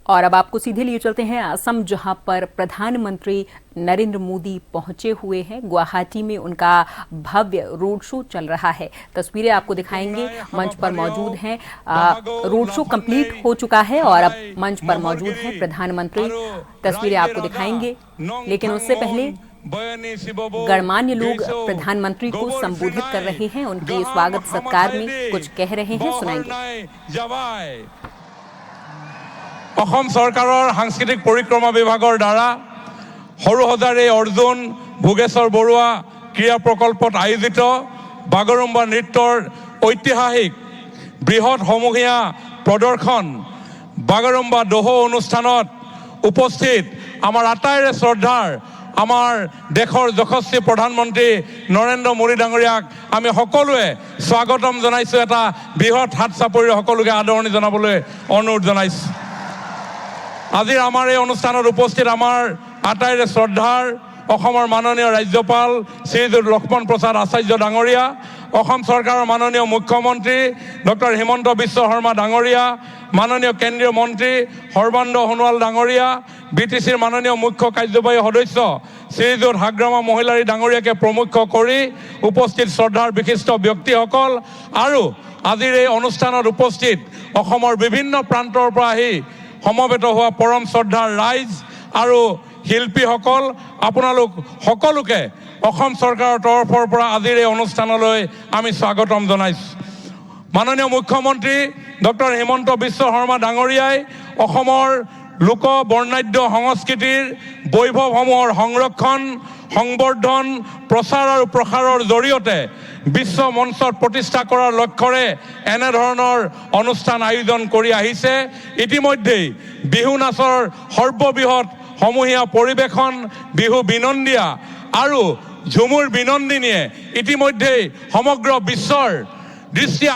और अब आपको सीधे लिए चलते हैं असम, जहां पर प्रधानमंत्री नरेंद्र मोदी पहुंचे हुए हैं। गुवाहाटी में उनका भव्य रोड शो चल रहा है। तस्वीरें आपको दिखाएंगे, मंच पर मौजूद हैं। रोड शो कंप्लीट हो चुका है और अब मंच पर मौजूद हैं प्रधानमंत्री। तस्वीरें आपको दिखाएंगे, लेकिन उससे पहले गणमान्य लोग प्रधानमंत्री को संबोधित कर रहे हैं। उनके स्वागत सत्कार में कुछ कह रहे हैं, सुनाएंगे। অসম চৰকাৰৰ সাংস্কৃতিক পৰিক্ৰমা বিভাগৰ দ্বাৰা সৰুসজাৰে অৰ্জুন ভোগেশ্বৰ বৰুৱা ক্ৰীড়া প্ৰকল্পত আয়োজিত বাগৰুম্বা নৃত্যৰ ঐতিহাসিক বৃহৎ সমূহীয়া প্ৰদৰ্শন বাগৰুম্বা দোহো অনুষ্ঠানত উপস্থিত আমাৰ আটাইৰে শ্ৰদ্ধাৰ আমাৰ দেশৰ যশস্বী প্ৰধানমন্ত্ৰী নৰেন্দ্ৰ মোদী ডাঙৰীয়াক আমি সকলোৱে স্বাগতম জনাইছোঁ। এটা বৃহৎ হাত চাপৰিৰে সকলোকে আদৰণি জনাবলৈ অনুৰোধ জনাইছোঁ। আজিৰ আমাৰ এই অনুষ্ঠানত উপস্থিত আমাৰ আটাইৰে শ্ৰদ্ধাৰ অসমৰ মাননীয় ৰাজ্যপাল শ্ৰীযুত লক্ষ্মণ প্ৰসাদ আচাৰ্য ডাঙৰীয়া, অসম চৰকাৰৰ মাননীয় মুখ্যমন্ত্ৰী ডক্টৰ হিমন্ত বিশ্ব শৰ্মা ডাঙৰীয়া, মাননীয় কেন্দ্ৰীয় মন্ত্ৰী সৰ্বানন্দ সোণোৱাল ডাঙৰীয়া, BTCৰ মাননীয় মুখ্য কাৰ্যবাহী সদস্য শ্ৰীযুত হাগ্ৰামা মহিলাৰী ডাঙৰীয়াকে প্ৰমুখ কৰি উপস্থিত শ্ৰদ্ধাৰ বিশিষ্ট ব্যক্তিসকল আৰু আজিৰ এই অনুষ্ঠানত উপস্থিত অসমৰ বিভিন্ন প্ৰান্তৰ পৰা আহি সমবেত হোৱা পৰম শ্ৰদ্ধাৰ ৰাইজ আৰু শিল্পীসকল, আপোনালোক সকলোকে অসম চৰকাৰৰ তৰফৰ পৰা আজিৰ এই অনুষ্ঠানলৈ আমি স্বাগতম জনাইছোঁ। মাননীয় মুখ্যমন্ত্ৰী ডক্টৰ হিমন্ত বিশ্ব শৰ্মা ডাঙৰীয়াই অসমৰ লোক বৰ্ণাঢ্য সংস্কৃতিৰ বৈভৱসমূহৰ সংৰক্ষণ, সংবৰ্ধন, প্ৰচাৰ আৰু প্ৰসাৰৰ জৰিয়তে বিশ্ব মঞ্চত প্ৰতিষ্ঠা কৰাৰ লক্ষ্যৰে এনেধৰণৰ অনুষ্ঠান আয়োজন কৰি আহিছে। ইতিমধ্যেই বিহু নাচৰ সৰ্ববৃহৎ সমূহীয়া পৰিৱেশন বিহু বিনন্দিয়া আৰু ঝুমুৰ বিনন্দিনীয়ে ইতিমধ্যেই সমগ্ৰ বিশ্বৰ দৃষ্টি